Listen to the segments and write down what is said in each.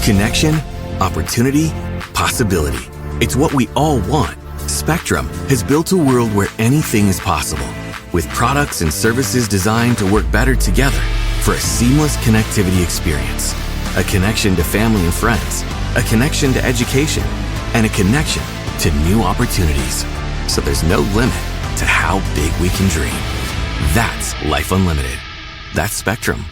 Connection, opportunity, possibility. It's what we all want. Spectrum has built a world where anything is possible, with products and services designed to work better together for a seamless connectivity experience. A connection to family and friends, a connection to education, and a connection to new opportunities. So there's no limit to how big we can dream. That's Life Unlimited. That's Spectrum.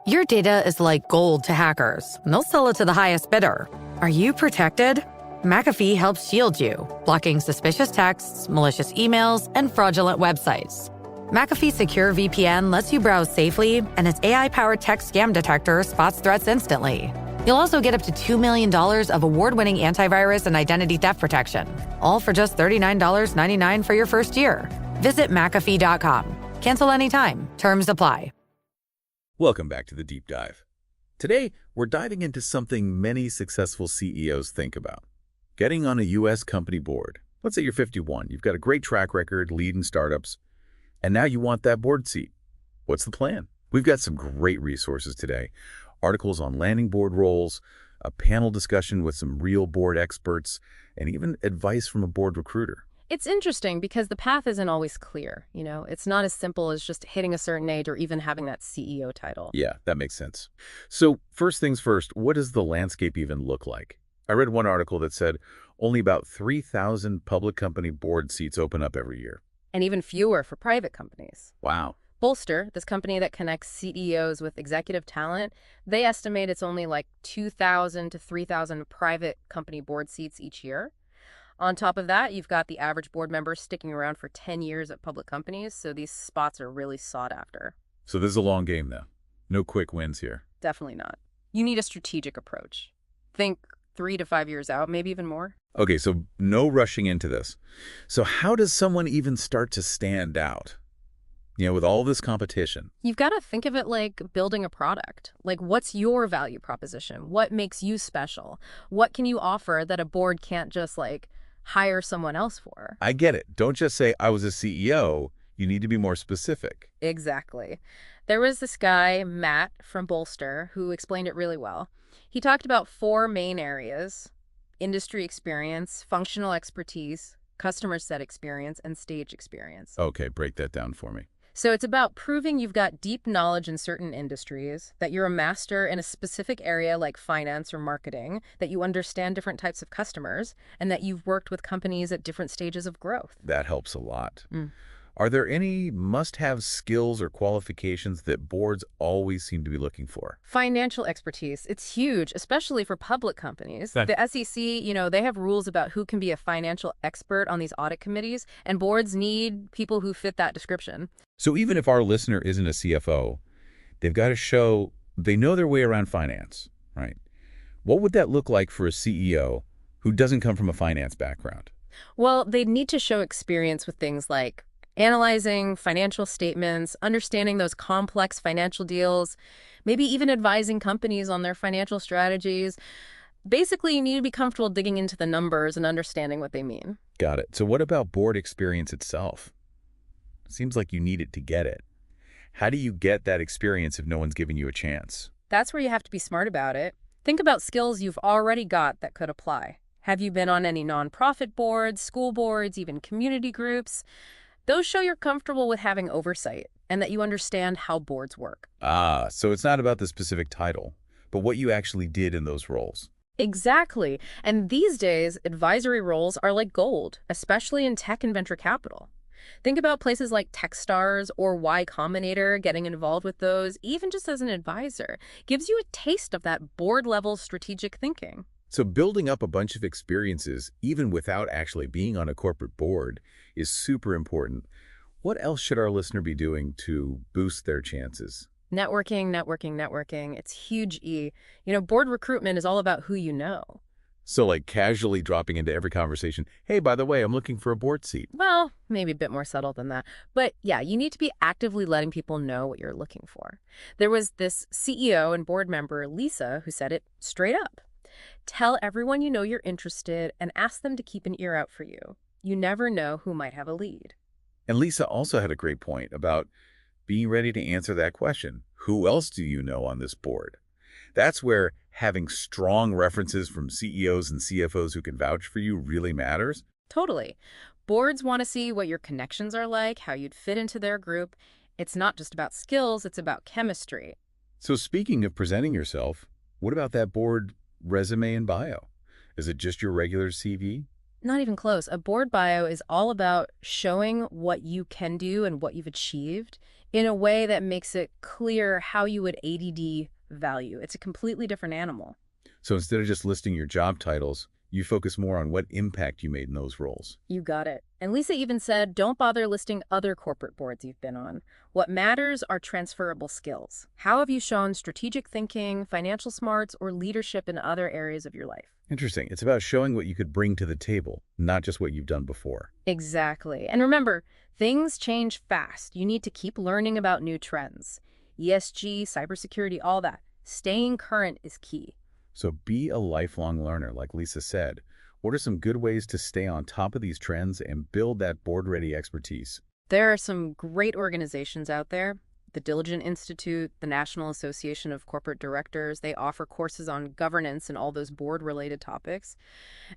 Your data is like gold to hackers, and they'll sell it to the highest bidder. Are you protected? McAfee helps shield you, blocking suspicious texts, malicious emails, and fraudulent websites. McAfee Secure VPN lets you browse safely, and its AI-powered text scam detector spots threats instantly. You'll also get up to $2 million of award-winning antivirus and identity theft protection, all for just $39.99 for your first year. Visit McAfee.com. Cancel anytime. Terms apply. Welcome back to the Deep Dive. Today, we're diving into something many successful CEOs think about. Getting on a U.S. company board. Let's say you're 51, you've got a great track record leading startups, and now you want that board seat. What's the plan? We've got some great resources today. Articles on landing board roles, a panel discussion with some real board experts, and even advice from a board recruiter. It's interesting because the path isn't always clear. It's not as simple as just hitting a certain age or even having that CEO title. Yeah, that makes sense. So first things first, what does the landscape even look like? I read one article that said only about 3,000 public company board seats open up every year. And even fewer for private companies. Wow. Bolster, this company that connects CEOs with executive talent, they estimate it's only like 2,000 to 3,000 private company board seats each year. On top of that, you've got the average board member sticking around for 10 years at public companies, so these spots are really sought after. So this is a long game, though. No quick wins here. Definitely not. You need a strategic approach. Think 3 to 5 years out, maybe even more. Okay, so no rushing into this. So how does someone even start to stand out? With all this competition. You've got to think of it like building a product. Like, what's your value proposition? What makes you special? What can you offer that a board can't just, hire someone else for? I get it. Don't just say, I was a CEO. You need to be more specific. Exactly. There was this guy, Matt, from Bolster, who explained it really well. He talked about 4 main areas: industry experience, functional expertise, customer set experience, and stage experience. Okay, break that down for me. So it's about proving you've got deep knowledge in certain industries, that you're a master in a specific area like finance or marketing, that you understand different types of customers, and that you've worked with companies at different stages of growth. That helps a lot. Are there any must-have skills or qualifications that boards always seem to be looking for? Financial expertise. It's huge, especially for public companies. The SEC, they have rules about who can be a financial expert on these audit committees, and boards need people who fit that description. So even if our listener isn't a CFO, they've got to show they know their way around finance, right? What would that look like for a CEO who doesn't come from a finance background? Well, they'd need to show experience with things like analyzing financial statements, understanding those complex financial deals, maybe even advising companies on their financial strategies. Basically, you need to be comfortable digging into the numbers and understanding what they mean. Got it. So what about board experience itself? Seems like you need it to get it. How do you get that experience if no one's giving you a chance? That's where you have to be smart about it. Think about skills you've already got that could apply. Have you been on any nonprofit boards, school boards, even community groups? Those show you're comfortable with having oversight and that you understand how boards work. So it's not about the specific title, but what you actually did in those roles. Exactly. And these days, advisory roles are like gold, especially in tech and venture capital. Think about places like Techstars or Y Combinator. Getting involved with those, even just as an advisor, gives you a taste of that board-level strategic thinking. So building up a bunch of experiences, even without actually being on a corporate board, is super important. What else should our listener be doing to boost their chances? Networking, networking, networking. It's huge E. Board recruitment is all about who you know. So like casually dropping into every conversation, hey, by the way, I'm looking for a board seat. Well, maybe a bit more subtle than that. But yeah, you need to be actively letting people know what you're looking for. There was this CEO and board member, Lisa, who said it straight up. Tell everyone you know you're interested and ask them to keep an ear out for you. You never know who might have a lead. And Lisa also had a great point about being ready to answer that question. Who else do you know on this board? That's where having strong references from CEOs and CFOs who can vouch for you really matters. Totally. Boards want to see what your connections are like, how you'd fit into their group. It's not just about skills, it's about chemistry. So speaking of presenting yourself, what about that board resume and bio? Is it just your regular CV? Not even close. A board bio is all about showing what you can do and what you've achieved in a way that makes it clear how you would ADD value. It's a completely different animal. So instead of just listing your job titles, you focus more on what impact you made in those roles. You got it. And Lisa even said, don't bother listing other corporate boards you've been on. What matters are transferable skills. How have you shown strategic thinking, financial smarts, or leadership in other areas of your life? Interesting. It's about showing what you could bring to the table, not just what you've done before. Exactly. And remember, things change fast. You need to keep learning about new trends. ESG, cybersecurity, all that. Staying current is key. So be a lifelong learner, like Lisa said. What are some good ways to stay on top of these trends and build that board-ready expertise? There are some great organizations out there. The Diligent Institute, the National Association of Corporate Directors, they offer courses on governance and all those board-related topics.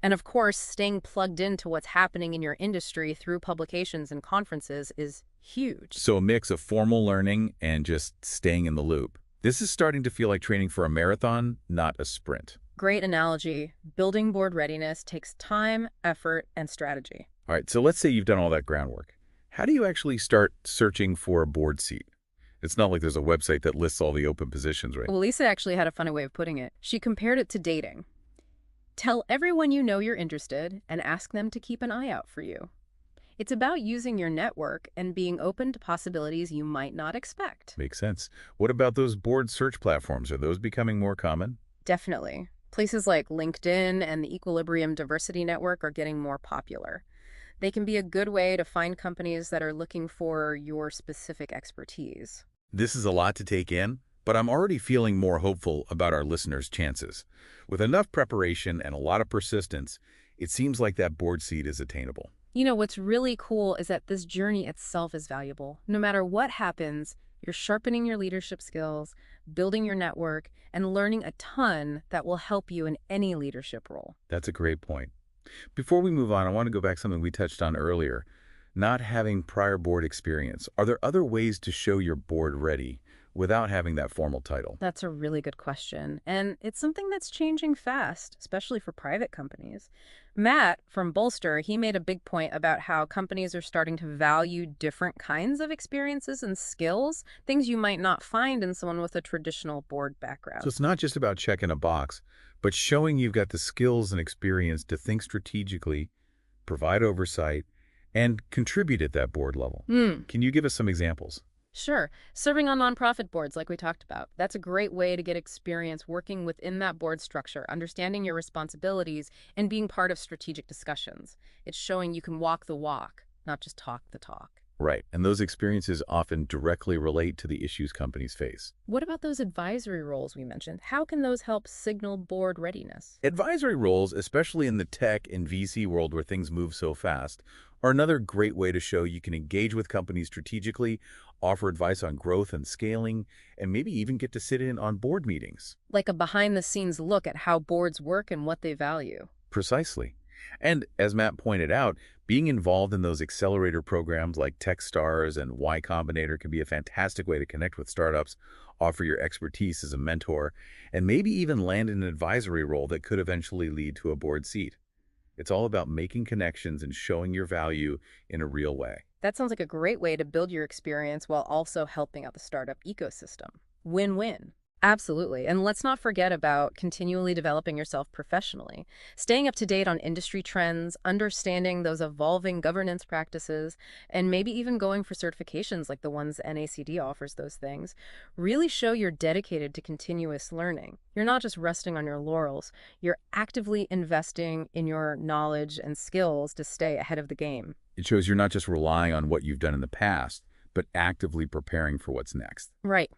And of course, staying plugged into what's happening in your industry through publications and conferences is huge. So a mix of formal learning and just staying in the loop. This is starting to feel like training for a marathon, not a sprint. Great analogy. Building board readiness takes time, effort, and strategy. All right, so let's say you've done all that groundwork. How do you actually start searching for a board seat? It's not like there's a website that lists all the open positions, right? Well, Lisa actually had a funny way of putting it. She compared it to dating. Tell everyone you know you're interested and ask them to keep an eye out for you. It's about using your network and being open to possibilities you might not expect. Makes sense. What about those board search platforms? Are those becoming more common? Definitely. Places like LinkedIn and the Equilibrium Diversity Network are getting more popular. They can be a good way to find companies that are looking for your specific expertise. This is a lot to take in, but I'm already feeling more hopeful about our listeners' chances. With enough preparation and a lot of persistence, it seems like that board seat is attainable. You know, what's really cool is that this journey itself is valuable. No matter what happens, you're sharpening your leadership skills, building your network, and learning a ton that will help you in any leadership role. That's a great point. Before we move on, I want to go back to something we touched on earlier. Not having prior board experience. Are there other ways to show you're board ready without having that formal title? That's a really good question. And it's something that's changing fast, especially for private companies. Matt from Bolster, he made a big point about how companies are starting to value different kinds of experiences and skills, things you might not find in someone with a traditional board background. So it's not just about checking a box, but showing you've got the skills and experience to think strategically, provide oversight, and contribute at that board level. Can you give us some examples? Sure. Serving on nonprofit boards, like we talked about. That's a great way to get experience working within that board structure, understanding your responsibilities, and being part of strategic discussions. It's showing you can walk the walk, not just talk the talk. Right, and those experiences often directly relate to the issues companies face. What about those advisory roles we mentioned? How can those help signal board readiness? Advisory roles, especially in the tech and VC world where things move so fast, are another great way to show you can engage with companies strategically, offer advice on growth and scaling, and maybe even get to sit in on board meetings. Like a behind-the-scenes look at how boards work and what they value. Precisely. And as Matt pointed out, being involved in those accelerator programs like TechStars and Y Combinator can be a fantastic way to connect with startups, offer your expertise as a mentor, and maybe even land in an advisory role that could eventually lead to a board seat. It's all about making connections and showing your value in a real way. That sounds like a great way to build your experience while also helping out the startup ecosystem. Win-win. Absolutely. And let's not forget about continually developing yourself professionally, staying up to date on industry trends, understanding those evolving governance practices, and maybe even going for certifications like the ones NACD offers those things. Really show you're dedicated to continuous learning. You're not just resting on your laurels. You're actively investing in your knowledge and skills to stay ahead of the game. It shows you're not just relying on what you've done in the past, but actively preparing for what's next. Right.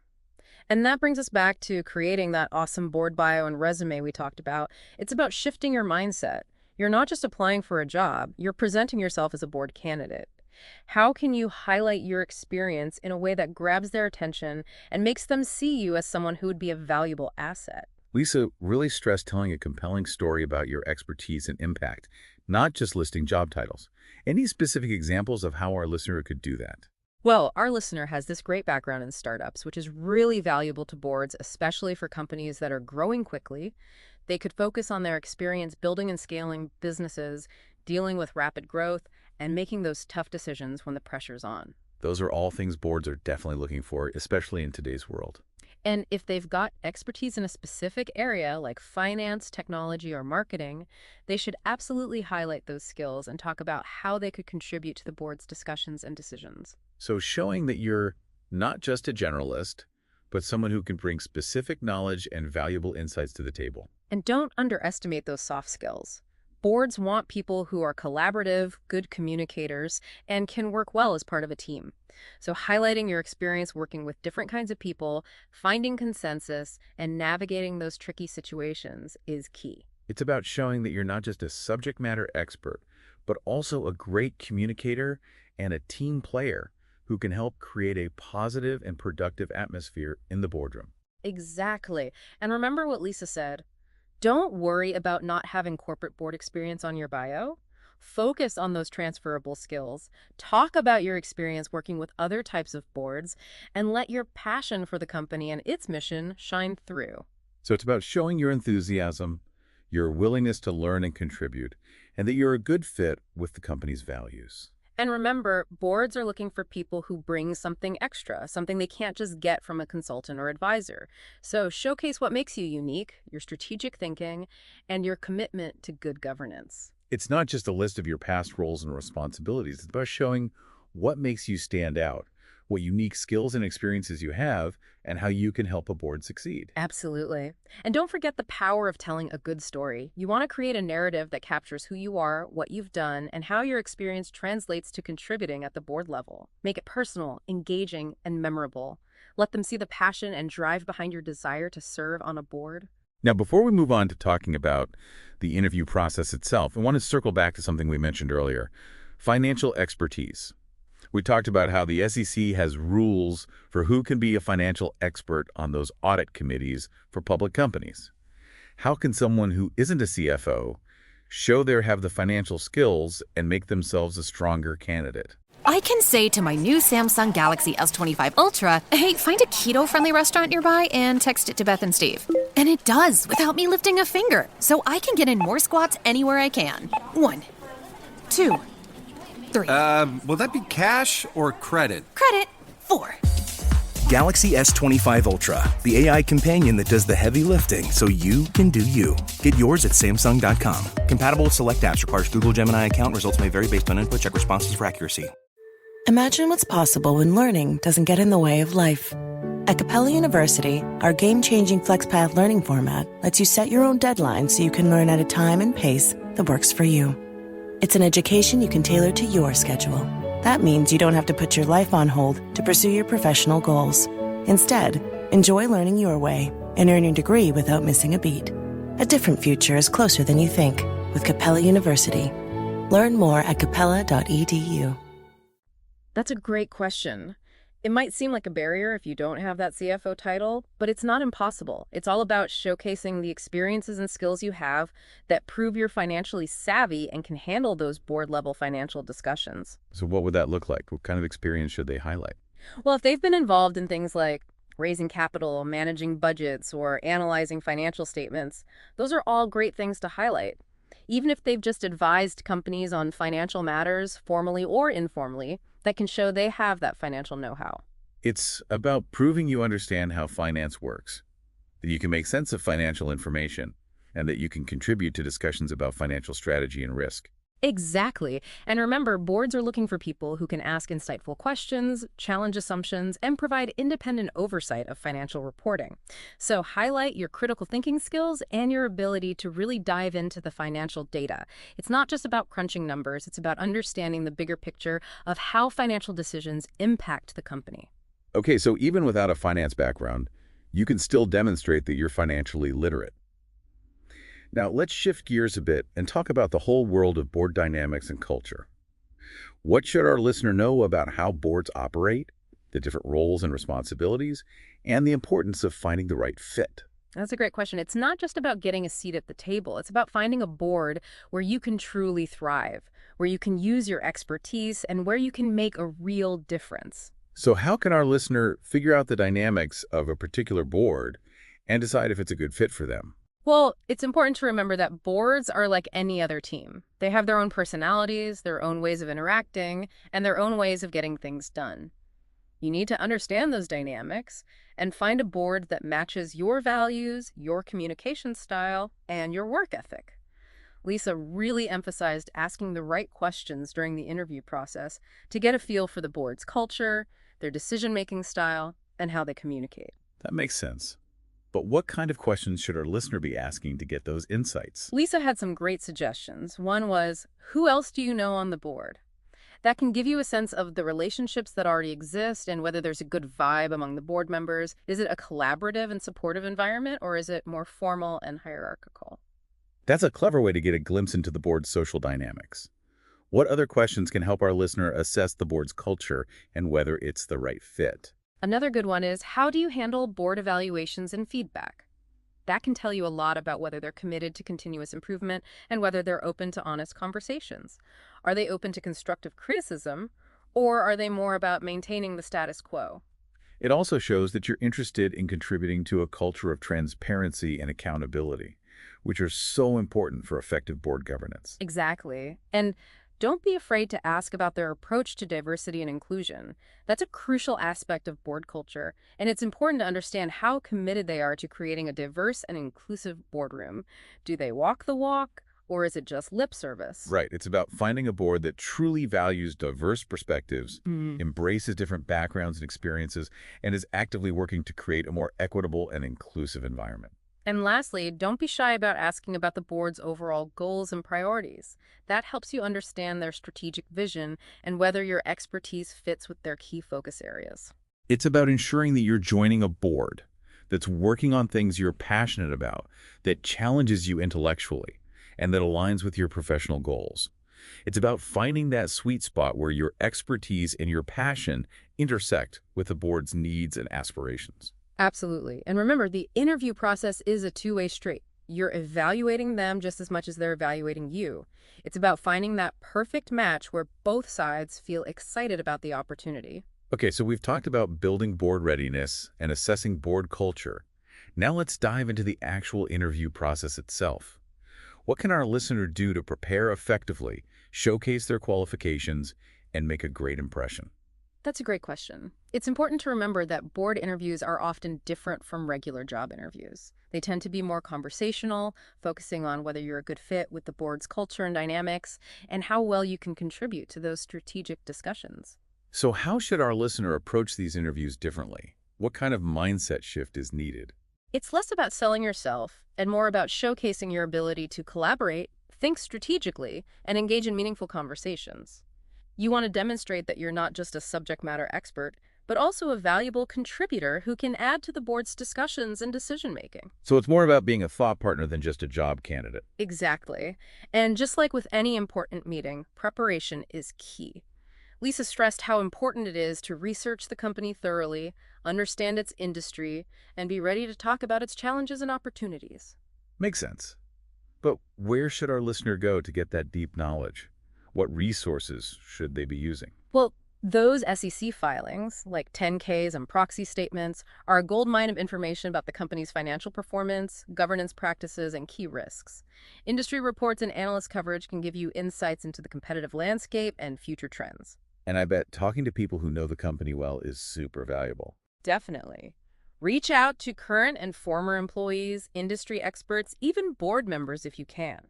And that brings us back to creating that awesome board bio and resume we talked about. It's about shifting your mindset. You're not just applying for a job, you're presenting yourself as a board candidate. How can you highlight your experience in a way that grabs their attention and makes them see you as someone who would be a valuable asset? Lisa, really stress telling a compelling story about your expertise and impact, not just listing job titles. Any specific examples of how our listener could do that? Well, our listener has this great background in startups, which is really valuable to boards, especially for companies that are growing quickly. They could focus on their experience building and scaling businesses, dealing with rapid growth, and making those tough decisions when the pressure's on. Those are all things boards are definitely looking for, especially in today's world. And if they've got expertise in a specific area like finance, technology, or marketing, they should absolutely highlight those skills and talk about how they could contribute to the board's discussions and decisions. So showing that you're not just a generalist, but someone who can bring specific knowledge and valuable insights to the table. And don't underestimate those soft skills. Boards want people who are collaborative, good communicators, and can work well as part of a team. So highlighting your experience working with different kinds of people, finding consensus, and navigating those tricky situations is key. It's about showing that you're not just a subject matter expert, but also a great communicator and a team player who can help create a positive and productive atmosphere in the boardroom. Exactly. And remember what Lisa said. Don't worry about not having corporate board experience on your bio. Focus on those transferable skills. Talk about your experience working with other types of boards, and let your passion for the company and its mission shine through. So it's about showing your enthusiasm, your willingness to learn and contribute, and that you're a good fit with the company's values. And remember, boards are looking for people who bring something extra, something they can't just get from a consultant or advisor. So showcase what makes you unique, your strategic thinking, and your commitment to good governance. It's not just a list of your past roles and responsibilities. It's about showing what makes you stand out, what unique skills and experiences you have, and how you can help a board succeed. Absolutely. And don't forget the power of telling a good story. You want to create a narrative that captures who you are, what you've done, and how your experience translates to contributing at the board level. Make it personal, engaging, and memorable. Let them see the passion and drive behind your desire to serve on a board. Now, before we move on to talking about the interview process itself, I want to circle back to something we mentioned earlier, financial expertise. We talked about how the SEC has rules for who can be a financial expert on those audit committees for public companies. How can someone who isn't a CFO show they have the financial skills and make themselves a stronger candidate? I can say to my new Samsung Galaxy S25 Ultra, hey, find a keto-friendly restaurant nearby and text it to Beth and Steve. And it does without me lifting a finger, so I can get in more squats anywhere I can. 1, 2, 3. Will that be cash or credit? Credit. 4. Galaxy S25 Ultra, the AI companion that does the heavy lifting so you can do you. Get yours at Samsung.com. Compatible with select apps. Requires Google Gemini account. Results may vary based on input. Check responses for accuracy. Imagine what's possible when learning doesn't get in the way of life. At Capella University, our game-changing FlexPath learning format lets you set your own deadlines so you can learn at a time and pace that works for you. It's an education you can tailor to your schedule. That means you don't have to put your life on hold to pursue your professional goals. Instead, enjoy learning your way and earn your degree without missing a beat. A different future is closer than you think with Capella University. Learn more at capella.edu. That's a great question. It might seem like a barrier if you don't have that CFO title, but it's not impossible. It's all about showcasing the experiences and skills you have that prove you're financially savvy and can handle those board-level financial discussions. So what would that look like? What kind of experience should they highlight? Well, if they've been involved in things like raising capital, managing budgets, or analyzing financial statements, those are all great things to highlight. Even if they've just advised companies on financial matters, formally or informally, that can show they have that financial know-how. It's about proving you understand how finance works, that you can make sense of financial information, and that you can contribute to discussions about financial strategy and risk. Exactly. And remember, boards are looking for people who can ask insightful questions, challenge assumptions, and provide independent oversight of financial reporting. So highlight your critical thinking skills and your ability to really dive into the financial data. It's not just about crunching numbers, it's about understanding the bigger picture of how financial decisions impact the company. Okay, so even without a finance background, you can still demonstrate that you're financially literate. Now, let's shift gears a bit and talk about the whole world of board dynamics and culture. What should our listener know about how boards operate, the different roles and responsibilities, and the importance of finding the right fit? That's a great question. It's not just about getting a seat at the table. It's about finding a board where you can truly thrive, where you can use your expertise, and where you can make a real difference. So how can our listener figure out the dynamics of a particular board and decide if it's a good fit for them? Well, it's important to remember that boards are like any other team. They have their own personalities, their own ways of interacting, and their own ways of getting things done. You need to understand those dynamics and find a board that matches your values, your communication style, and your work ethic. Lisa really emphasized asking the right questions during the interview process to get a feel for the board's culture, their decision-making style, and how they communicate. That makes sense. But what kind of questions should our listener be asking to get those insights? Lisa had some great suggestions. One was, who else do you know on the board? That can give you a sense of the relationships that already exist and whether there's a good vibe among the board members. Is it a collaborative and supportive environment, or is it more formal and hierarchical? That's a clever way to get a glimpse into the board's social dynamics. What other questions can help our listener assess the board's culture and whether it's the right fit? Another good one is, how do you handle board evaluations and feedback? That can tell you a lot about whether they're committed to continuous improvement and whether they're open to honest conversations. Are they open to constructive criticism, or are they more about maintaining the status quo? It also shows that you're interested in contributing to a culture of transparency and accountability, which are so important for effective board governance. Exactly. And don't be afraid to ask about their approach to diversity and inclusion. That's a crucial aspect of board culture, and it's important to understand how committed they are to creating a diverse and inclusive boardroom. Do they walk the walk, or is it just lip service? Right. It's about finding a board that truly values diverse perspectives, embraces different backgrounds and experiences, and is actively working to create a more equitable and inclusive environment. And lastly, don't be shy about asking about the board's overall goals and priorities. That helps you understand their strategic vision and whether your expertise fits with their key focus areas. It's about ensuring that you're joining a board that's working on things you're passionate about, that challenges you intellectually, and that aligns with your professional goals. It's about finding that sweet spot where your expertise and your passion intersect with the board's needs and aspirations. Absolutely. And remember, the interview process is a two-way street. You're evaluating them just as much as they're evaluating you. It's about finding that perfect match where both sides feel excited about the opportunity. Okay, so we've talked about building board readiness and assessing board culture. Now let's dive into the actual interview process itself. What can our listener do to prepare effectively, showcase their qualifications, and make a great impression? That's a great question. It's important to remember that board interviews are often different from regular job interviews. They tend to be more conversational, focusing on whether you're a good fit with the board's culture and dynamics, and how well you can contribute to those strategic discussions. So how should our listener approach these interviews differently? What kind of mindset shift is needed? It's less about selling yourself and more about showcasing your ability to collaborate, think strategically, and engage in meaningful conversations. You want to demonstrate that you're not just a subject matter expert, but also a valuable contributor who can add to the board's discussions and decision-making. So it's more about being a thought partner than just a job candidate. Exactly. And just like with any important meeting, preparation is key. Lisa stressed how important it is to research the company thoroughly, understand its industry, and be ready to talk about its challenges and opportunities. Makes sense. But where should our listener go to get that deep knowledge? What resources should they be using? Well, those SEC filings, like 10-Ks and proxy statements, are a goldmine of information about the company's financial performance, governance practices, and key risks. Industry reports and analyst coverage can give you insights into the competitive landscape and future trends. And I bet talking to people who know the company well is super valuable. Definitely. Reach out to current and former employees, industry experts, even board members if you can.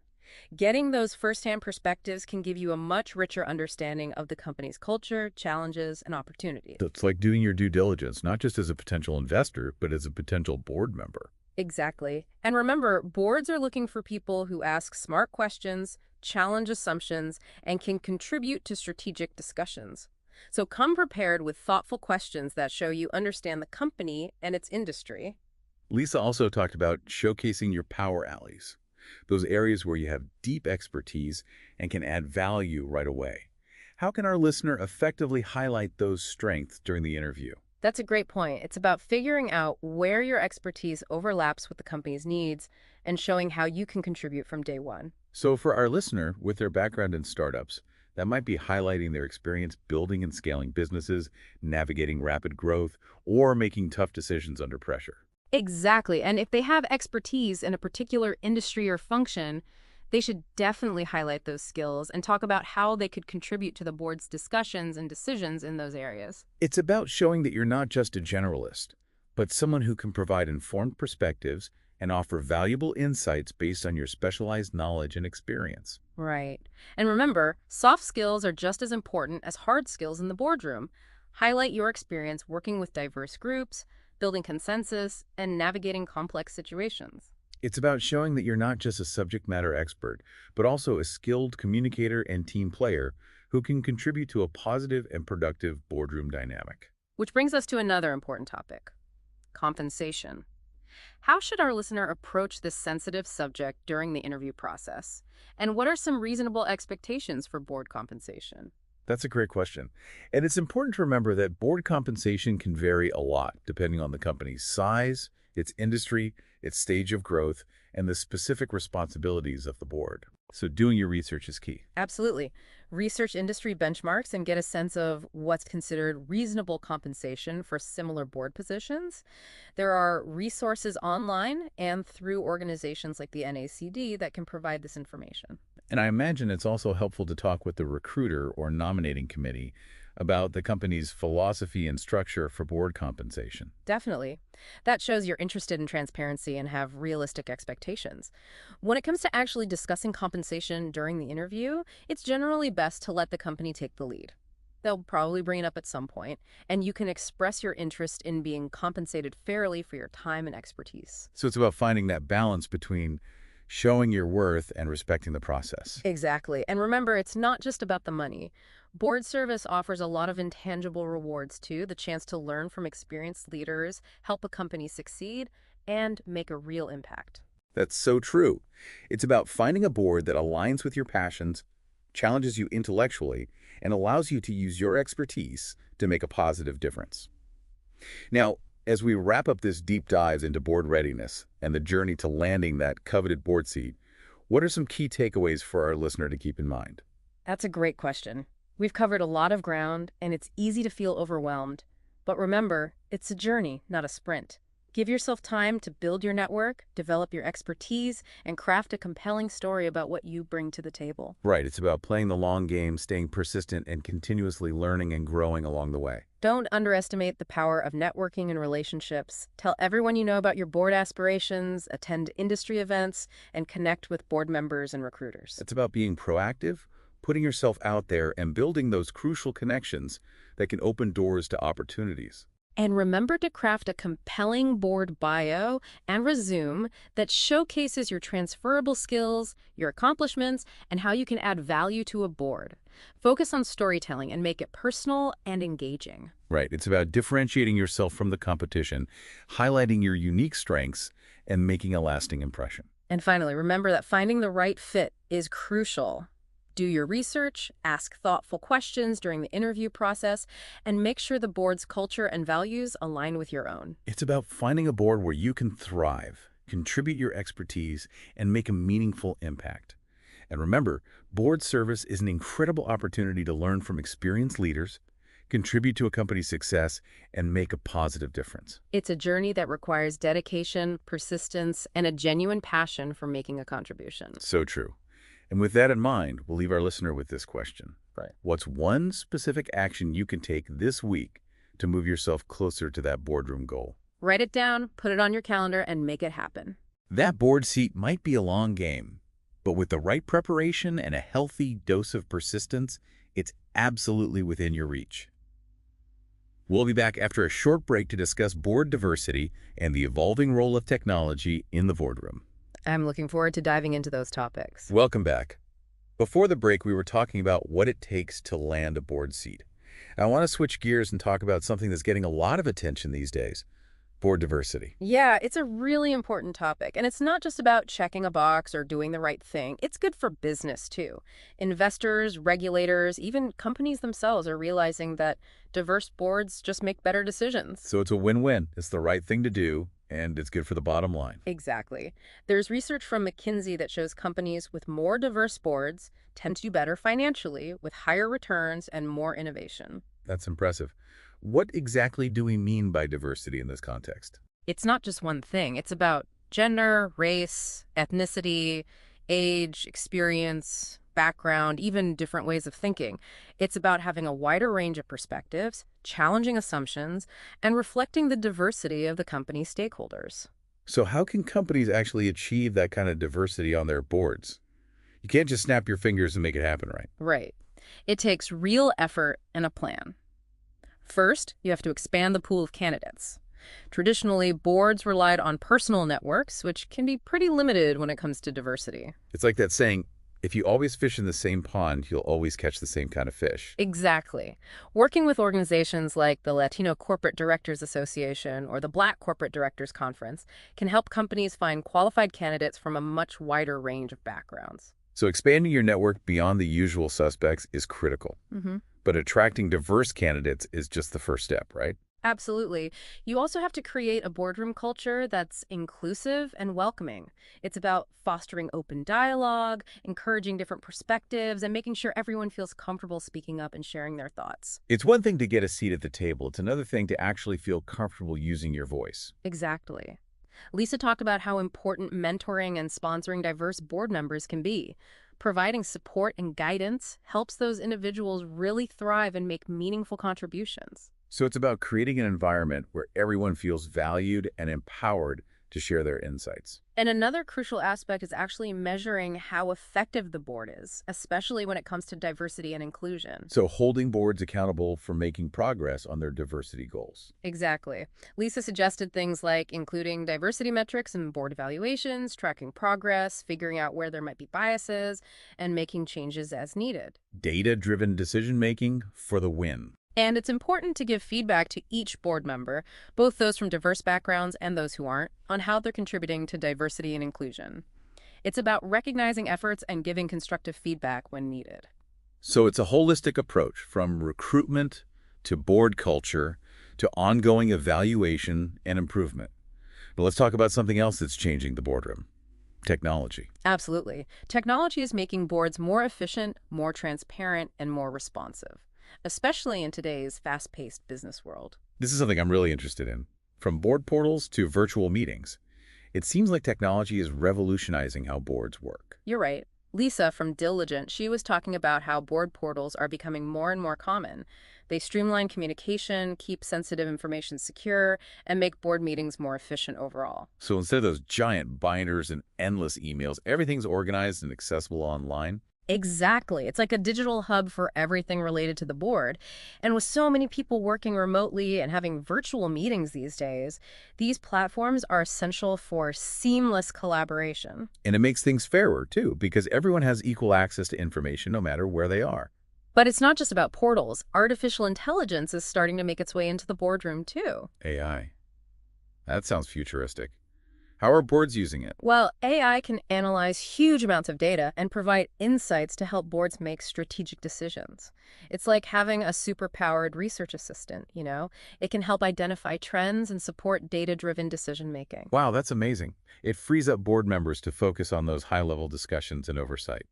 Getting those firsthand perspectives can give you a much richer understanding of the company's culture, challenges, and opportunities. So it's like doing your due diligence, not just as a potential investor, but as a potential board member. Exactly. And remember, boards are looking for people who ask smart questions, challenge assumptions, and can contribute to strategic discussions. So come prepared with thoughtful questions that show you understand the company and its industry. Lisa also talked about showcasing your power alleys, those areas where you have deep expertise and can add value right away. How can our listener effectively highlight those strengths during the interview? That's a great point. It's about figuring out where your expertise overlaps with the company's needs and showing how you can contribute from day one. So for our listener, with their background in startups, that might be highlighting their experience building and scaling businesses, navigating rapid growth, or making tough decisions under pressure. Exactly. And if they have expertise in a particular industry or function, they should definitely highlight those skills and talk about how they could contribute to the board's discussions and decisions in those areas. It's about showing that you're not just a generalist, but someone who can provide informed perspectives and offer valuable insights based on your specialized knowledge and experience. Right. And remember, soft skills are just as important as hard skills in the boardroom. Highlight your experience working with diverse groups, building consensus, and navigating complex situations. It's about showing that you're not just a subject matter expert, but also a skilled communicator and team player who can contribute to a positive and productive boardroom dynamic. Which brings us to another important topic, compensation. How should our listener approach this sensitive subject during the interview process? And what are some reasonable expectations for board compensation? That's a great question. And it's important to remember that board compensation can vary a lot depending on the company's size, its industry, its stage of growth, and the specific responsibilities of the board. So doing your research is key. Absolutely. Research industry benchmarks and get a sense of what's considered reasonable compensation for similar board positions. There are resources online and through organizations like the NACD that can provide this information. And I imagine it's also helpful to talk with the recruiter or nominating committee about the company's philosophy and structure for board compensation. Definitely. That shows you're interested in transparency and have realistic expectations. When it comes to actually discussing compensation during the interview, it's generally best to let the company take the lead. They'll probably bring it up at some point, and you can express your interest in being compensated fairly for your time and expertise. So it's about finding that balance between showing your worth and respecting the process. Exactly. And remember, it's not just about the money. Board service offers a lot of intangible rewards too, the chance to learn from experienced leaders, help a company succeed, and make a real impact. That's so true. It's about finding a board that aligns with your passions, challenges you intellectually, and allows you to use your expertise to make a positive difference. Now, as we wrap up this deep dive into board readiness and the journey to landing that coveted board seat, what are some key takeaways for our listener to keep in mind? That's a great question. We've covered a lot of ground, and it's easy to feel overwhelmed. But remember, it's a journey, not a sprint. Give yourself time to build your network, develop your expertise, and craft a compelling story about what you bring to the table. Right. It's about playing the long game, staying persistent, and continuously learning and growing along the way. Don't underestimate the power of networking and relationships. Tell everyone you know about your board aspirations, attend industry events, and connect with board members and recruiters. It's about being proactive, putting yourself out there, and building those crucial connections that can open doors to opportunities. And remember to craft a compelling board bio and resume that showcases your transferable skills, your accomplishments, and how you can add value to a board. Focus on storytelling and make it personal and engaging. Right. It's about differentiating yourself from the competition, highlighting your unique strengths, and making a lasting impression. And finally, remember that finding the right fit is crucial. Do your research, ask thoughtful questions during the interview process, and make sure the board's culture and values align with your own. It's about finding a board where you can thrive, contribute your expertise, and make a meaningful impact. And remember, board service is an incredible opportunity to learn from experienced leaders, contribute to a company's success, and make a positive difference. It's a journey that requires dedication, persistence, and a genuine passion for making a contribution. So true. And with that in mind, we'll leave our listener with this question. Right. What's one specific action you can take this week to move yourself closer to that boardroom goal? Write it down, put it on your calendar, and make it happen. That board seat might be a long game, but with the right preparation and a healthy dose of persistence, it's absolutely within your reach. We'll be back after a short break to discuss board diversity and the evolving role of technology in the boardroom. I'm looking forward to diving into those topics. Welcome back. Before the break, we were talking about what it takes to land a board seat. I want to switch gears and talk about something that's getting a lot of attention these days, Board diversity. Yeah, it's a really important topic, and it's not just about checking a box or doing the right thing. It's good for business, too. Investors, regulators, even companies themselves are realizing that diverse boards just make better decisions. So it's a win-win. It's the right thing to do, and it's good for the bottom line. Exactly. There's research from McKinsey that shows companies with more diverse boards tend to do better financially, with higher returns and more innovation. That's impressive. What exactly do we mean by diversity in this context? It's not just one thing. It's about gender, race, ethnicity, age, experience, background, even different ways of thinking. It's about having a wider range of perspectives, challenging assumptions, and reflecting the diversity of the company's stakeholders. So how can companies actually achieve that kind of diversity on their boards? You can't just snap your fingers and make it happen, right? Right. It takes real effort and a plan. First, you have to expand the pool of candidates. Traditionally, boards relied on personal networks, which can be pretty limited when it comes to diversity. It's like that saying, if you always fish in the same pond, you'll always catch the same kind of fish. Exactly. Working with organizations like the Latino Corporate Directors Association or the Black Corporate Directors Conference can help companies find qualified candidates from a much wider range of backgrounds. So expanding your network beyond the usual suspects is critical. But attracting diverse candidates is just the first step, right? Absolutely. You also have to create a boardroom culture that's inclusive and welcoming. It's about fostering open dialogue, encouraging different perspectives, and making sure everyone feels comfortable speaking up and sharing their thoughts. It's one thing to get a seat at the table. It's another thing to actually feel comfortable using your voice. Exactly. Lisa talked about how important mentoring and sponsoring diverse board members can be. Providing support and guidance helps those individuals really thrive and make meaningful contributions. So it's about creating an environment where everyone feels valued and empowered to share their insights. And another crucial aspect is actually measuring how effective the board is, especially when it comes to diversity and inclusion. So holding boards accountable for making progress on their diversity goals. Exactly. Lisa suggested things like including diversity metrics in board evaluations, tracking progress, figuring out where there might be biases, and making changes as needed. Data-driven decision-making for the win. And it's important to give feedback to each board member, both those from diverse backgrounds and those who aren't, on how they're contributing to diversity and inclusion. It's about recognizing efforts and giving constructive feedback when needed. So it's a holistic approach from recruitment to board culture to ongoing evaluation and improvement. But let's talk about something else that's changing the boardroom. Technology. Absolutely. Technology is making boards more efficient, more transparent, and more responsive, especially in today's fast-paced business world. This is something I'm really interested in. From board portals to virtual meetings, it seems like technology is revolutionizing how boards work. You're right. Lisa from Diligent, she was talking about how board portals are becoming more and more common. They streamline communication, keep sensitive information secure, and make board meetings more efficient overall. So instead of those giant binders and endless emails, everything's organized and accessible online. Exactly. It's like a digital hub for everything related to the board. And with so many people working remotely and having virtual meetings these days, these platforms are essential for seamless collaboration. And it makes things fairer, too, because everyone has equal access to information no matter where they are. But it's not just about portals. Artificial intelligence is starting to make its way into the boardroom, too. AI. That sounds futuristic. How are boards using it? Well, AI can analyze huge amounts of data and provide insights to help boards make strategic decisions. It's like having a superpowered research assistant, you know? It can help identify trends and support data-driven decision-making. Wow, that's amazing. It frees up board members to focus on those high-level discussions and oversight.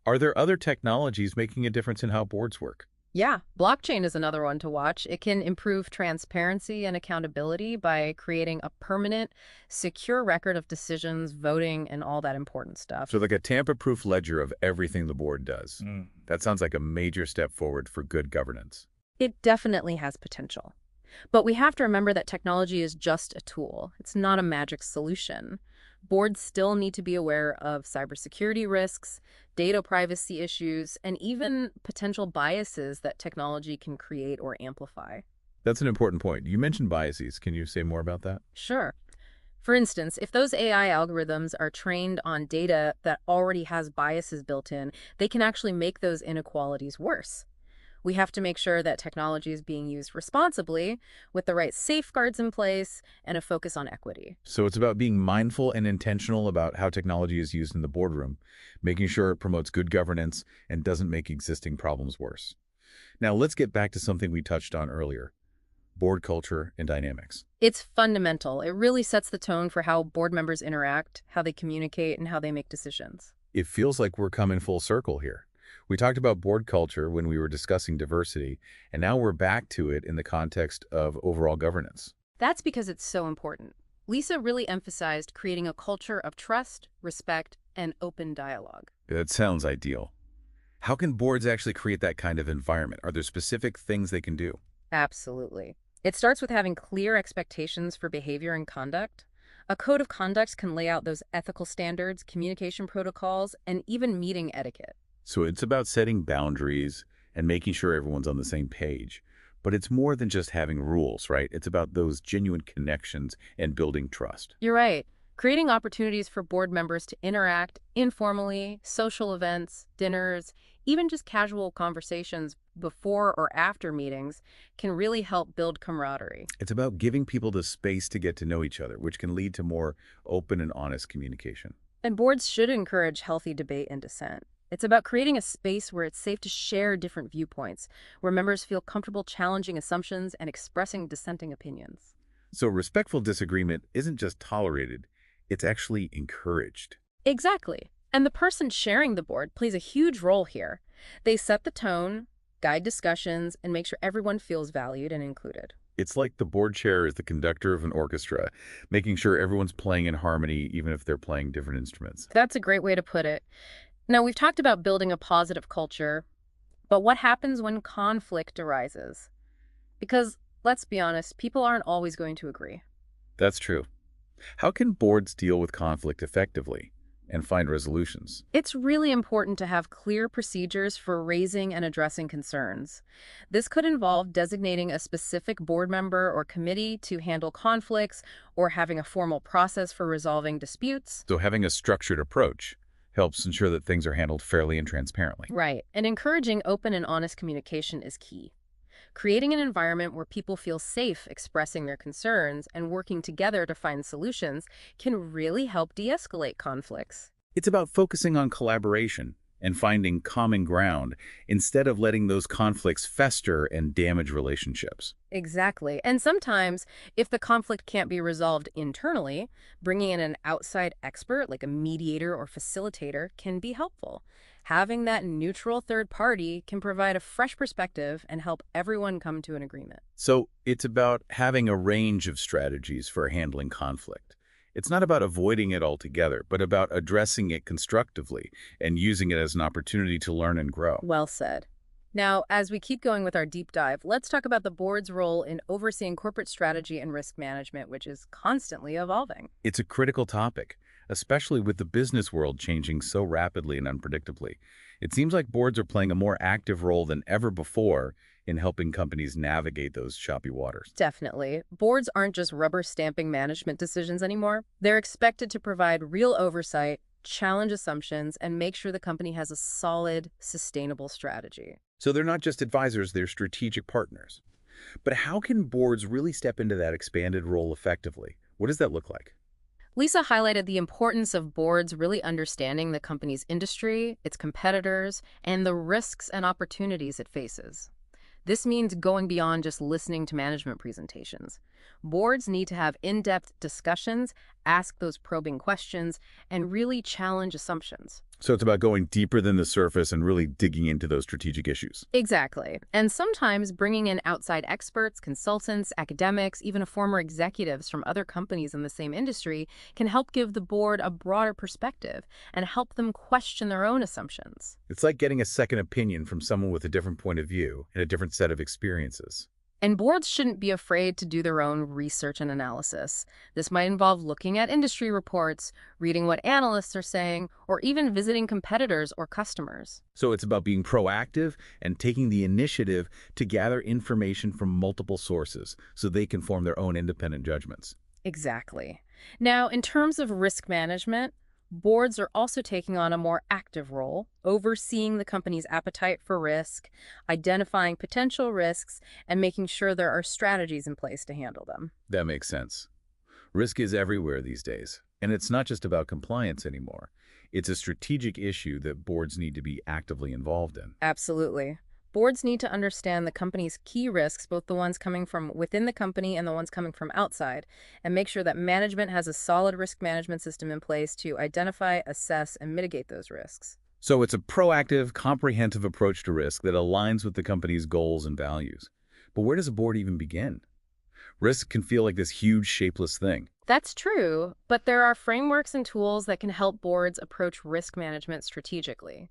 Are there other technologies making a difference in how boards work? Yeah, blockchain is another one to watch. It can improve transparency and accountability by creating a permanent, secure record of decisions, voting, and all that important stuff. So like a tamper-proof ledger of everything the board does. That sounds like a major step forward for good governance. It definitely has potential. But we have to remember that technology is just a tool. It's not a magic solution. Boards still need to be aware of cybersecurity risks, data privacy issues, and even potential biases that technology can create or amplify. That's an important point. You mentioned biases. Can you say more about that? Sure. For instance, if those AI algorithms are trained on data that already has biases built in, they can actually make those inequalities worse. We have to make sure that technology is being used responsibly with the right safeguards in place and a focus on equity. So it's about being mindful and intentional about how technology is used in the boardroom, making sure it promotes good governance and doesn't make existing problems worse. Now let's get back to something we touched on earlier, board culture and dynamics. It's fundamental. It really sets the tone for how board members interact, how they communicate, and how they make decisions. It feels like we're coming full circle here. We talked about board culture when we were discussing diversity, and now we're back to it in the context of overall governance. That's because it's so important. Lisa really emphasized creating a culture of trust, respect, and open dialogue. That sounds ideal. How can boards actually create that kind of environment? Are there specific things they can do? Absolutely. It starts with having clear expectations for behavior and conduct. A code of conduct can lay out those ethical standards, communication protocols, and even meeting etiquette. So it's about setting boundaries and making sure everyone's on the same page. But it's more than just having rules, right? It's about those genuine connections and building trust. You're right. Creating opportunities for board members to interact informally, social events, dinners, even just casual conversations before or after meetings can really help build camaraderie. It's about giving people the space to get to know each other, which can lead to more open and honest communication. And boards should encourage healthy debate and dissent. It's about creating a space where it's safe to share different viewpoints, where members feel comfortable challenging assumptions and expressing dissenting opinions. So respectful disagreement isn't just tolerated, it's actually encouraged. Exactly. And the person sharing the board plays a huge role here. They set the tone, guide discussions, and make sure everyone feels valued and included. It's like the board chair is the conductor of an orchestra, making sure everyone's playing in harmony even if they're playing different instruments. That's a great way to put it. Now, we've talked about building a positive culture, but what happens when conflict arises? Because, let's be honest, people aren't always going to agree. That's true. How can boards deal with conflict effectively and find resolutions? It's really important to have clear procedures for raising and addressing concerns. This could involve designating a specific board member or committee to handle conflicts or having a formal process for resolving disputes. So having a structured approach helps ensure that things are handled fairly and transparently. Right. And encouraging open and honest communication is key. Creating an environment where people feel safe expressing their concerns and working together to find solutions can really help de-escalate conflicts. It's about focusing on collaboration and finding common ground instead of letting those conflicts fester and damage relationships. Exactly. And sometimes, if the conflict can't be resolved internally, bringing in an outside expert like a mediator or facilitator can be helpful. Having that neutral third party can provide a fresh perspective and help everyone come to an agreement. So it's about having a range of strategies for handling conflict. It's not about avoiding it altogether, but about addressing it constructively and using it as an opportunity to learn and grow. Well said. Now, as we keep going with our deep dive, let's talk about the board's role in overseeing corporate strategy and risk management, which is constantly evolving. It's a critical topic, especially with the business world changing so rapidly and unpredictably. It seems like boards are playing a more active role than ever before in helping companies navigate those choppy waters. Definitely. Boards aren't just rubber stamping management decisions anymore. They're expected to provide real oversight, challenge assumptions, and make sure the company has a solid, sustainable strategy. So they're not just advisors, they're strategic partners. But how can boards really step into that expanded role effectively? What does that look like? Lisa highlighted the importance of boards really understanding the company's industry, its competitors, and the risks and opportunities it faces. This means going beyond just listening to management presentations. Boards need to have in-depth discussions, ask those probing questions, and really challenge assumptions. So it's about going deeper than the surface and really digging into those strategic issues. Exactly. And sometimes bringing in outside experts, consultants, academics, even former executives from other companies in the same industry can help give the board a broader perspective and help them question their own assumptions. It's like getting a second opinion from someone with a different point of view and a different set of experiences. And boards shouldn't be afraid to do their own research and analysis. This might involve looking at industry reports, reading what analysts are saying, or even visiting competitors or customers. So it's about being proactive and taking the initiative to gather information from multiple sources so they can form their own independent judgments. Exactly. Now, in terms of risk management, Boards are also taking on a more active role, overseeing the company's appetite for risk, identifying potential risks, and making sure there are strategies in place to handle them. That makes sense. Risk is everywhere these days, and it's not just about compliance anymore. It's a strategic issue that boards need to be actively involved in. Absolutely. Boards need to understand the company's key risks, both the ones coming from within the company and the ones coming from outside, and make sure that management has a solid risk management system in place to identify, assess, and mitigate those risks. So it's a proactive, comprehensive approach to risk that aligns with the company's goals and values. But where does a board even begin? Risk can feel like this huge, shapeless thing. That's true, but there are frameworks and tools that can help boards approach risk management strategically.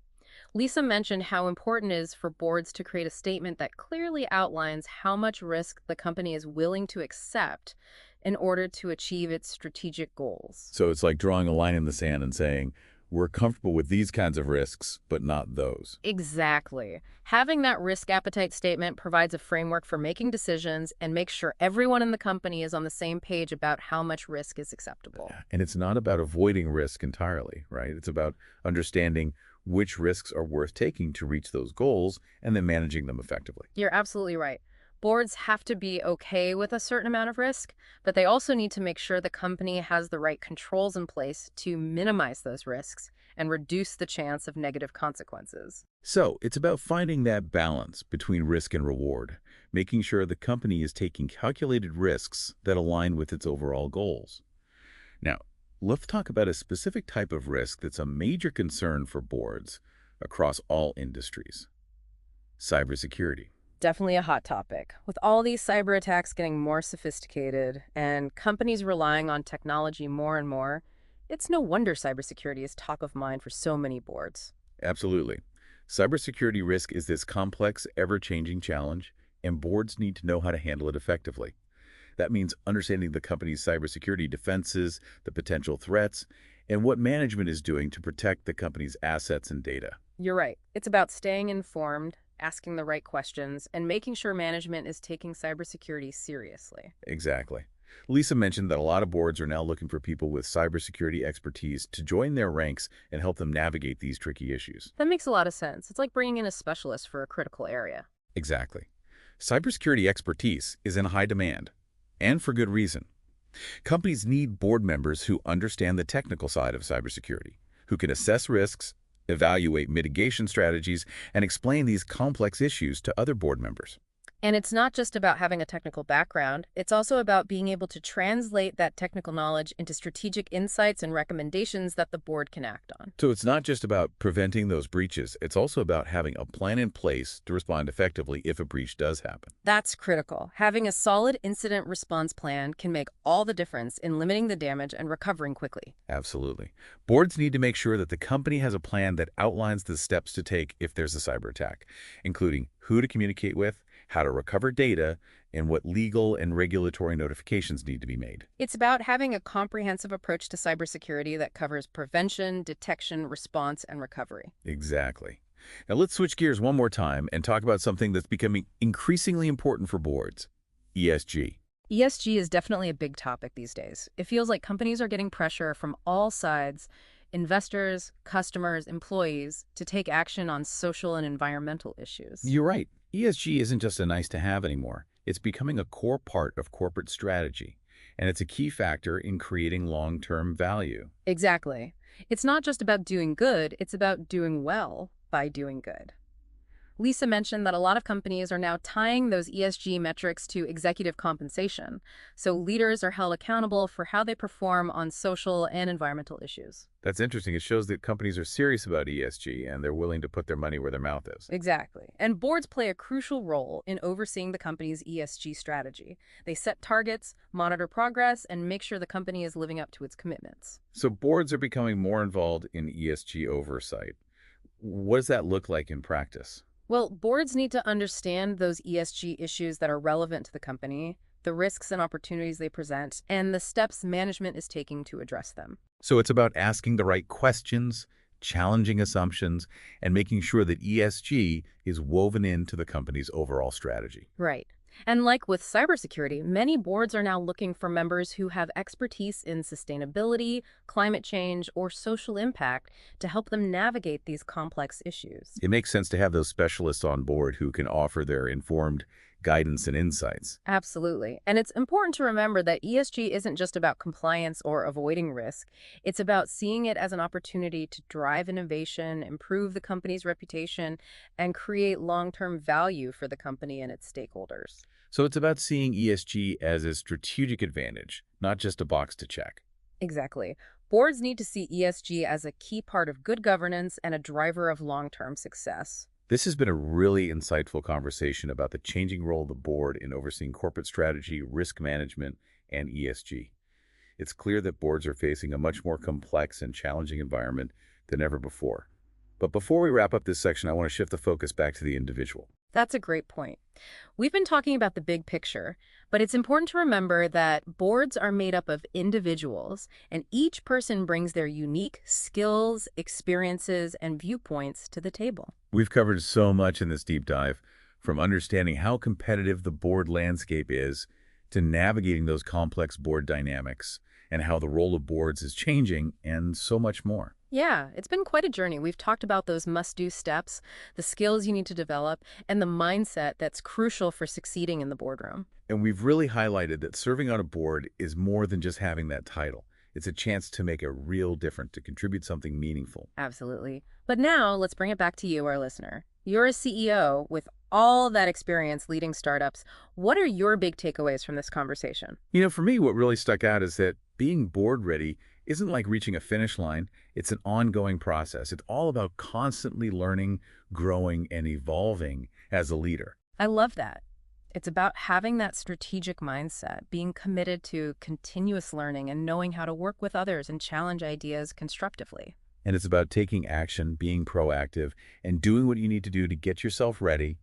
Lisa mentioned how important it is for boards to create a statement that clearly outlines how much risk the company is willing to accept in order to achieve its strategic goals. So it's like drawing a line in the sand and saying, we're comfortable with these kinds of risks, but not those. Exactly. Having that risk appetite statement provides a framework for making decisions and makes sure everyone in the company is on the same page about how much risk is acceptable. And it's not about avoiding risk entirely, right? It's about understanding which risks are worth taking to reach those goals and then managing them effectively. You're absolutely right. Boards have to be okay with a certain amount of risk, but they also need to make sure the company has the right controls in place to minimize those risks and reduce the chance of negative consequences. So it's about finding that balance between risk and reward, making sure the company is taking calculated risks that align with its overall goals. Now, let's talk about a specific type of risk that's a major concern for boards across all industries: cybersecurity. Definitely a hot topic. With all these cyber attacks getting more sophisticated and companies relying on technology more and more, it's no wonder cybersecurity is top of mind for so many boards. Absolutely. Cybersecurity risk is this complex, ever-changing challenge, and boards need to know how to handle it effectively. That means understanding the company's cybersecurity defenses, the potential threats, and what management is doing to protect the company's assets and data. You're right. It's about staying informed, asking the right questions, and making sure management is taking cybersecurity seriously. Exactly. Lisa mentioned that a lot of boards are now looking for people with cybersecurity expertise to join their ranks and help them navigate these tricky issues. That makes a lot of sense. It's like bringing in a specialist for a critical area. Exactly. Cybersecurity expertise is in high demand, and for good reason. Companies need board members who understand the technical side of cybersecurity, who can assess risks, evaluate mitigation strategies, and explain these complex issues to other board members. And it's not just about having a technical background. It's also about being able to translate that technical knowledge into strategic insights and recommendations that the board can act on. So it's not just about preventing those breaches. It's also about having a plan in place to respond effectively if a breach does happen. That's critical. Having a solid incident response plan can make all the difference in limiting the damage and recovering quickly. Absolutely. Boards need to make sure that the company has a plan that outlines the steps to take if there's a cyber attack, including who to communicate with, how to recover data, and what legal and regulatory notifications need to be made. It's about having a comprehensive approach to cybersecurity that covers prevention, detection, response, and recovery. Exactly. Now let's switch gears one more time and talk about something that's becoming increasingly important for boards: ESG. ESG is definitely a big topic these days. It feels like companies are getting pressure from all sides, investors, customers, employees, to take action on social and environmental issues. You're right. ESG isn't just a nice-to-have anymore. It's becoming a core part of corporate strategy, and it's a key factor in creating long-term value. Exactly. It's not just about doing good, it's about doing well by doing good. Lisa mentioned that a lot of companies are now tying those ESG metrics to executive compensation, so leaders are held accountable for how they perform on social and environmental issues. That's interesting. It shows that companies are serious about ESG and they're willing to put their money where their mouth is. Exactly. And boards play a crucial role in overseeing the company's ESG strategy. They set targets, monitor progress, and make sure the company is living up to its commitments. So boards are becoming more involved in ESG oversight. What does that look like in practice? Well, boards need to understand those ESG issues that are relevant to the company, the risks and opportunities they present, and the steps management is taking to address them. So it's about asking the right questions, challenging assumptions, and making sure that ESG is woven into the company's overall strategy. Right. And like with cybersecurity, many boards are now looking for members who have expertise in sustainability, climate change, or social impact to help them navigate these complex issues. It makes sense to have those specialists on board who can offer their informed guidance and insights. Absolutely. And it's important to remember that ESG isn't just about compliance or avoiding risk. It's about seeing it as an opportunity to drive innovation, improve the company's reputation, and create long-term value for the company and its stakeholders. So it's about seeing ESG as a strategic advantage, not just a box to check. Exactly. Boards need to see ESG as a key part of good governance and a driver of long-term success. This has been a really insightful conversation about the changing role of the board in overseeing corporate strategy, risk management, and ESG. It's clear that boards are facing a much more complex and challenging environment than ever before. But before we wrap up this section, I want to shift the focus back to the individual. That's a great point. We've been talking about the big picture, but it's important to remember that boards are made up of individuals, and each person brings their unique skills, experiences, and viewpoints to the table. We've covered so much in this deep dive, from understanding how competitive the board landscape is to navigating those complex board dynamics and how the role of boards is changing, and so much more. Yeah, it's been quite a journey. We've talked about those must-do steps, the skills you need to develop, and the mindset that's crucial for succeeding in the boardroom. And we've really highlighted that serving on a board is more than just having that title. It's a chance to make a real difference, to contribute something meaningful. Absolutely. But now let's bring it back to you, our listener. You're a CEO with all that experience leading startups. What are your big takeaways from this conversation? For me, what really stuck out is that being board ready isn't like reaching a finish line. It's an ongoing process. It's all about constantly learning, growing, and evolving as a leader. I love that. It's about having that strategic mindset, being committed to continuous learning and knowing how to work with others and challenge ideas constructively. And it's about taking action, being proactive, and doing what you need to do to get yourself ready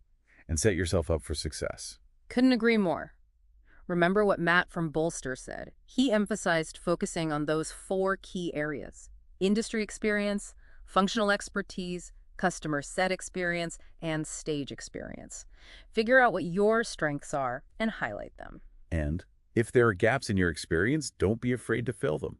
and set yourself up for success. Couldn't agree more. Remember what Matt from Bolster said. He emphasized focusing on those 4 key areas: industry experience, functional expertise, customer set experience, and stage experience. Figure out what your strengths are and highlight them. And if there are gaps in your experience, don't be afraid to fill them.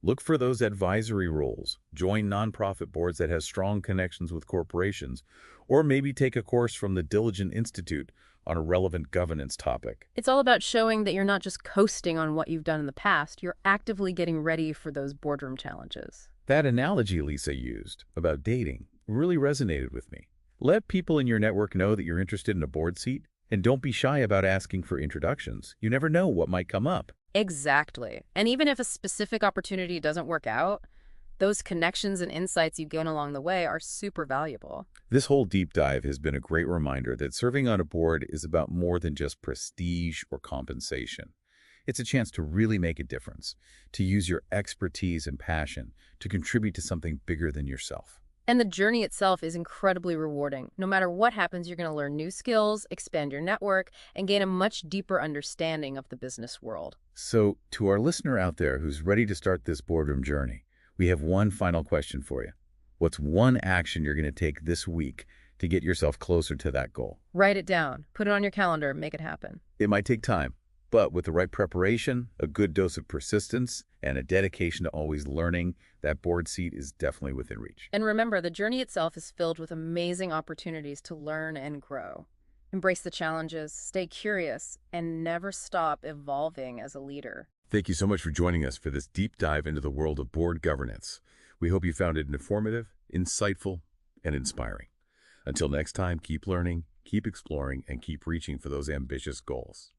Look for those advisory roles. Join nonprofit boards that have strong connections with corporations, or maybe take a course from the Diligent Institute on a relevant governance topic. It's all about showing that you're not just coasting on what you've done in the past, you're actively getting ready for those boardroom challenges. That analogy Lisa used about dating really resonated with me. Let people in your network know that you're interested in a board seat, and don't be shy about asking for introductions. You never know what might come up. Exactly. And even if a specific opportunity doesn't work out, those connections and insights you gain along the way are super valuable. This whole deep dive has been a great reminder that serving on a board is about more than just prestige or compensation. It's a chance to really make a difference, to use your expertise and passion to contribute to something bigger than yourself. And the journey itself is incredibly rewarding. No matter what happens, you're going to learn new skills, expand your network, and gain a much deeper understanding of the business world. So, to our listener out there who's ready to start this boardroom journey, we have one final question for you. What's one action you're going to take this week to get yourself closer to that goal? Write it down. Put it on your calendar. Make it happen. It might take time, but with the right preparation, a good dose of persistence, and a dedication to always learning, that board seat is definitely within reach. And remember, the journey itself is filled with amazing opportunities to learn and grow. Embrace the challenges, stay curious, and never stop evolving as a leader. Thank you so much for joining us for this deep dive into the world of board governance. We hope you found it informative, insightful, and inspiring. Until next time, keep learning, keep exploring, and keep reaching for those ambitious goals.